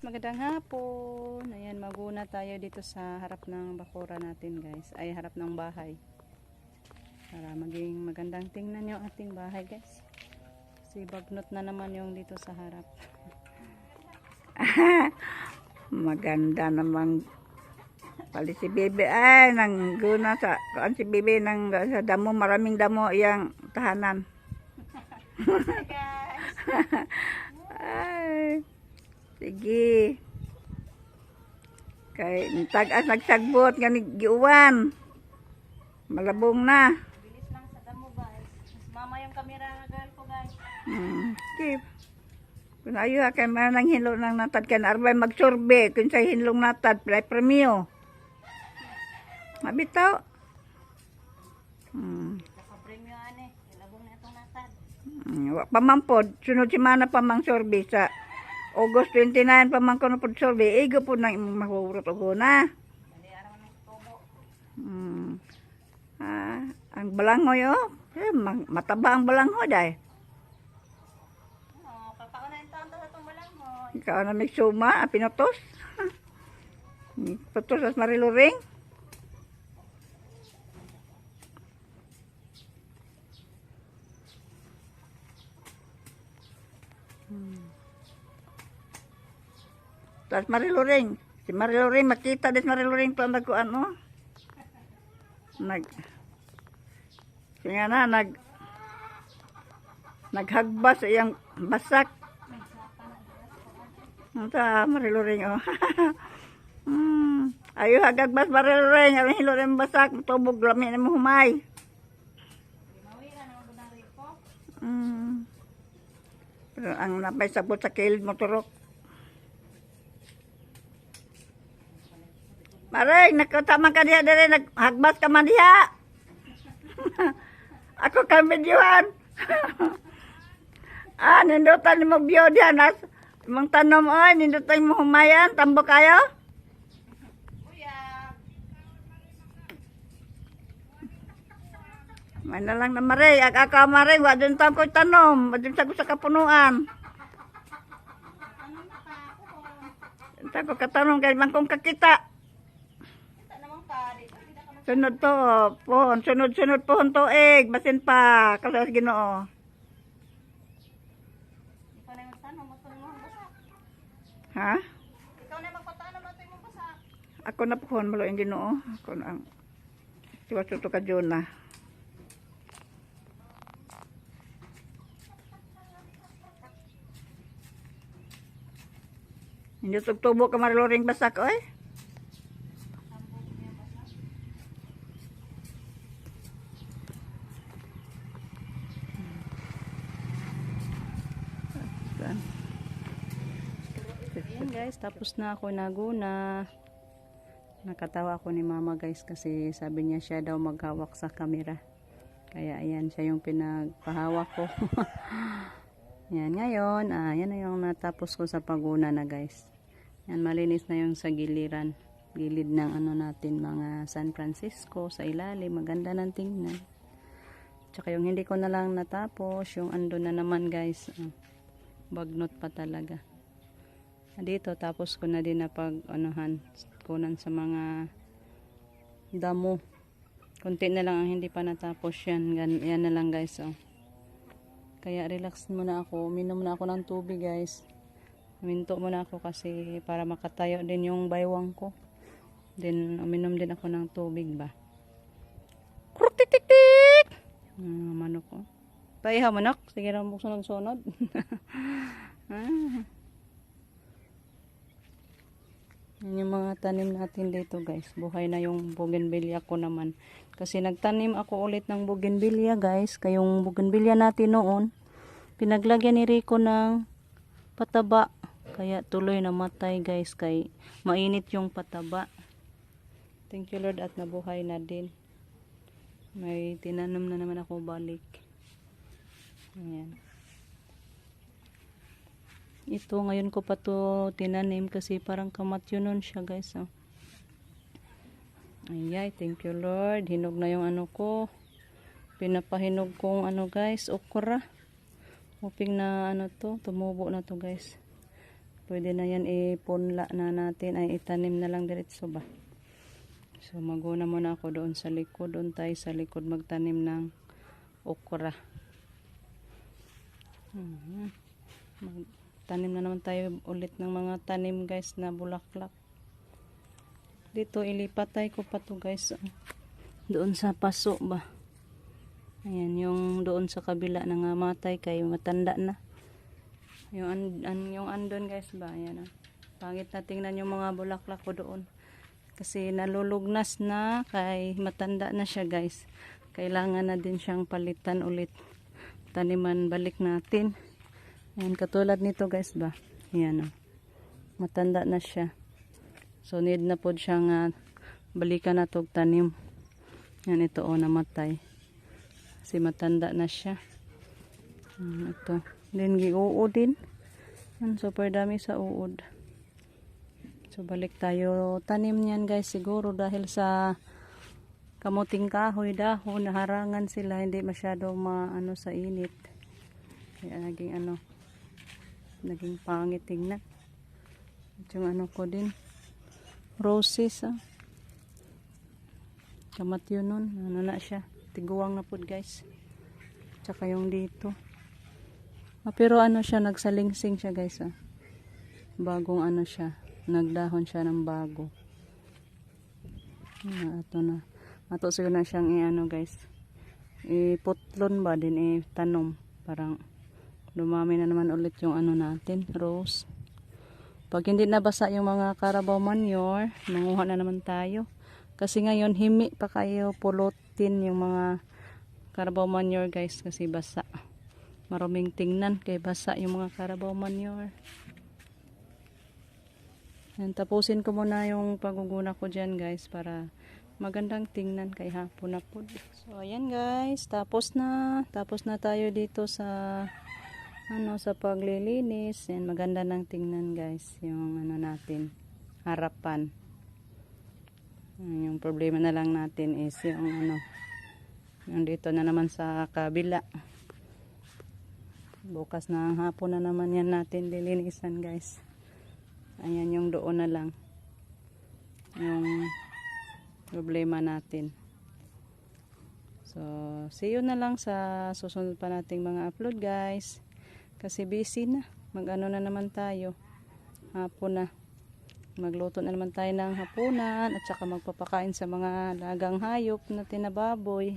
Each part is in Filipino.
Magandang hapon. Ayan, maguna tayo dito sa harap ng bakura natin, guys. Ay, harap ng bahay. Para maging magandang tingnan yung ating bahay, guys. Kasi bagnot na naman yung dito sa harap. Maganda namang pali si Bibi ay nang guna sa si Bibi nang sa damo, maraming damo iyang tahanan. Hi, guys. Ay, sige. Kay tag-as nagsagbot nga ni giuwan. Malabong na. Bilis lang sa damo, guys. Mama yung camera girl ko, guys. Sige. Kung ayo kay man nang hinlo nang natad kan arbay magsurbe kun sa hinlong natad play premio. Mabitaw. Naka-premio ane. Ilabong na itong natad. Wa pa man pod sunod semana pa mang survey sa August 29 pa man kono pod survey igo pod nang imong mahurot og una. Dali araw na tubo. Ang balangoy mataba ang balangoy day. Papauna yung taon sa itong balang mo. Ikaw na may suma, pinutos. Putos as mariluring. Tas mariluring. Si mariluring makita des mariluring pa nagkuan mo. Naghagbas sa iyang basak. Ito, mariluring oh. Ayo hagagbas mariluring, ang hiluring basak, tubog lami na mo humay. Mawira na ang bunang riko. Pero ang napay sabot sa kilid mo turok. Maray, nakatama ka diha dire, naghagbas ka man diha. Ako kang videohan. Nindutan mo view diha nas. Imong tanom oy, nindutan mo humayan, tambo kayo. Kuya. May na lang na maray, ako maray, wa dun taon ko tanom, wa dun sa kapunuan. Ano na ka? Oo. Ito ko katanong kay bangkong kakita. Kita naman ka. Dito kita ka Sunod to, pohon, sunod pohon tuig, basin pa, kalas Ginoo. Ikaw na yung tanong, magtanong mo ang basak. Ha? Ikaw na yung magpatanong, matay mo basak. Ako na pohon malo yung Ginoo. Ako na ang siwas to ka na. Hindi tugtubo ka mariluring basak, oy. Ayan guys, tapos na ako naguna. Nakatawa ako ni mama guys kasi sabi niya siya daw maghawak sa camera. Kaya ayan siya yung pinagpahawak ko. Yan ngayon, yan na yung natapos ko sa paguna na guys. Yan, malinis na yung sa giliran. Gilid ng ano natin mga San Francisco sa ilalim. Maganda ng tingnan. Tsaka yung hindi ko na lang natapos, yung ando na naman guys. Bagnot pa talaga. Dito tapos ko na din na pag anuhan kunan sa mga damo. Kunti na lang ang hindi pa natapos yan. Yan na lang guys. Kaya relax muna ako. Uminom na ako ng tubig guys. Minto muna ako kasi para makatayo din yung baywang ko. Then uminom din ako ng tubig ba. Krutitik-tik! Manok ko. Paihaw manok. Sige lang mo sunod-sunod. Yan yung mga tanim natin dito guys. Buhay na yung bougainvillea ko naman. Kasi nagtanim ako ulit ng bougainvillea guys. Kayong bougainvillea natin noon, pinaglagyan ni Rico ng pataba. Kaya tuloy namatay guys. Kay mainit yung pataba. Thank you Lord at nabuhay na din. May tinanim na naman ako balik. Ayan. Ito ngayon ko pa to tinanim kasi parang kamatyonon siya guys. Ayay, thank you Lord. Hinog na yung ano ko. Pinapahinog kong ano guys, okra. Hoping na ano to, tumubo na to guys. pwede na yan ipunla na natin, ay itanim na lang diretso ba. So maguna muna ako doon sa likod, doon tayo sa likod magtanim ng okra. Magtanim na naman tayo ulit ng mga tanim guys na bulaklak. Dito ilipatay ko pa to guys, doon sa paso ba. Ayan, yung doon sa kabila nangamatay kay matanda na. Yung andon guys ba, ayan. Pangit na tingnan yung mga bulaklak ko doon. Kasi nalulugnas na, kay matanda na siya guys. Kailangan na din siyang palitan ulit. Taniman balik natin. Ayan, katulad nito guys ba. Ayan, matanda na siya. So need na po siyang balikan na tog tanim. Yan, ito namatay. Kasi matanda na siya. Ito. Then giuod din. Yan, super dami sa uod. So balik tayo tanim niyan guys, siguro dahil sa kamuting kahoy, dahon, naharangan sila, hindi masyado maano sa init. Kaya naging pangit tingnan. At yung ko din, roses kamat yun nun, na siya, tiguang na po guys. Tsaka yung dito. Pero siya, nagsalingsing siya guys. Bagong siya. Nagdahon siya ng bago. Ito na. Ato siguro na siyang guys. Iputlon ba din tanom. Parang dumami na naman ulit yung natin. Rose. Pag hindi nabasa yung mga Carabao manure, manguha na naman tayo. Kasi ngayon himi pa kayo pulutin yung mga Carabao manure guys. Kasi basa. Maraming tingnan kay basa yung mga Carabao manure. Yan, tapusin ko muna yung paguguna ko dyan guys para magandang tingnan kay hapon na po. So ayan guys, tapos na tayo dito sa sa paglilinis. Yan, maganda ng tingnan guys yung natin, harapan. Yung problema na lang natin is yung yung dito na naman sa kabila. Bukas na hapon na naman yan natin lilinisan guys. Ayan yung doon na lang yung problema natin. So see you na lang sa susunod pa nating mga upload guys, kasi busy na, na naman tayo, hapon na, magluto na naman tayo ng hapunan at saka magpapakain sa mga lagang hayop natin na baboy,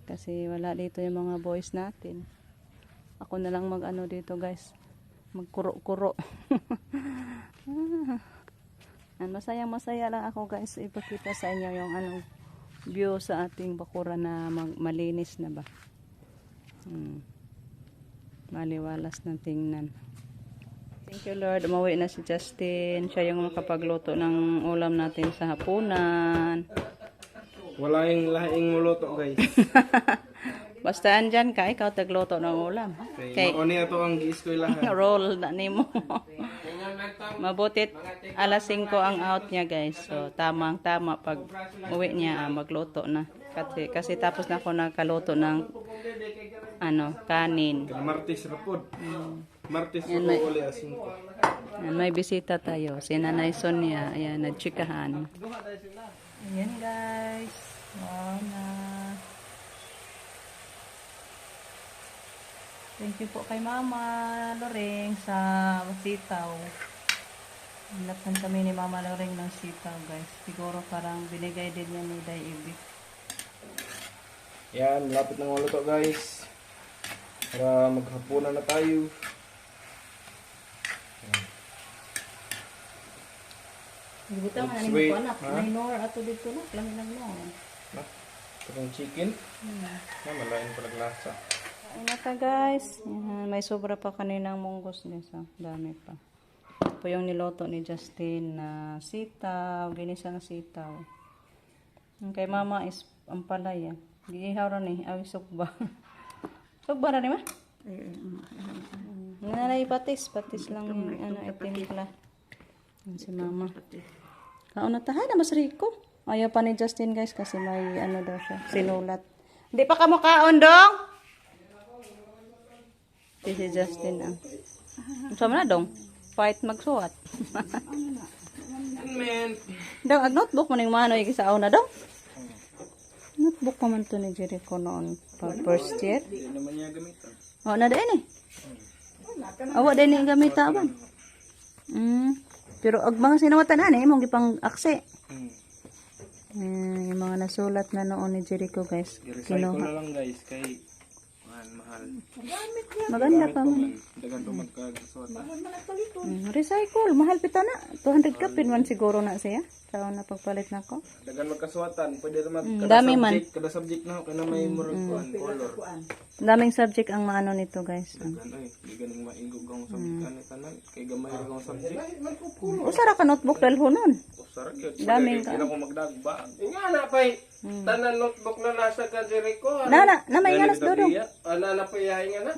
kasi wala dito yung mga boys natin. Ako na lang dito guys, magkuro-kuro. Masaya lang ako guys, ipakita sa inyo yung view sa ating bakuran na malinis na ba. Maliwalas na tingnan. Thank you Lord, umuwi na si Justin. Siya yung makapagluto ng ulam natin sa hapunan. Wala yung lahing muluto guys. Basta andyan ka, ikaw tagluto ng ulam. Okay, mauni ato ang giiskoy lahat. Roll na nimo. Mabutit alas 5 ang out niya guys. So tamang-tama pag uwi niya magluto na. Kasi tapos na ako nakaluto ng kanin. Martes rapod. Martes Yan, rapod uli asin ko. Yan, may bisita tayo. Si Nanay Sonia. Ayan, nagchikahan. Ayan guys. Wow na. Thank you po kay Mama Loreng sa sitaw. Hinapsan kami ni Mama Loreng ng sitaw guys. Siguro parang binigay din niya ni Day Ibig. Yan, lapit ng maluto guys. Para maghapunan na tayo. Gibutan nga ni Sweet, mo anak. ha? May nor ato dito na. Lang no. Itong chicken. Malain pa naglasa. Kain na ta guys. Yan, may sobra pa kaninang munggos guys. Dami pa. Ito yung niloto ni Justin na sitaw. Ginisang sitaw. Yung kay Mama is ampalaya. Giihaw ron awi sugba. Sugba na ma? Nanay patis lang yung itimpla. Yan si Mama. Kaon na tahan na mas Rico. Ayaw pa ni Justin guys kasi may daw siya, sinulat. Hindi pa ka mo kaon dong? Si Justin Sama na dong? fight magsuot. Man. Daw, ag notebook man yung manoy sa na daw. Notebook pa man to ni Jericho noon pag first year. Hindi naman niya gamitan. O, na din eh. Awa din yung gamita ba? Pero ag mga sinawatan ani, mong gipang akse. Yung mga nasulat na noon ni Jericho guys. I-recycle na Kinuha. lang guys kay mahal. Maganda pa man. Dagan to magkagsuot. Recycle, mahal pito na. 200 ka pinwan siguro na siya. Taon na pagpalit na ko. Dagan magkasuotan, pwede naman dami man. Kada subject na kaya may murag kuan color. Daming subject ang maano nito guys. Dagan ay, di ganing maingog ang subject ani tanan kay gamay ra ang subject. Usara ka notebook dahil hunon. Usara gyud. Daming ka. Hindi na ko magdagba. Nga na pa'y tanan notebook na nasa ka Jericho. Na may nganas dodong. Ana na pa yahay nga na.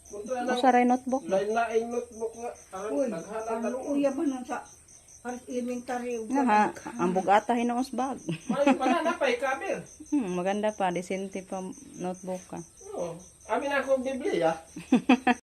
Punta na Usara yung notebook. lain-laing notebook nga. Aron naghanap Ano uya ba nun sa inventory? Nga, ang bugata hinoos bag. Ay pala na pa'y kabir. Maganda pa, decente pa notebook ka. Oo. Amin ako Biblia.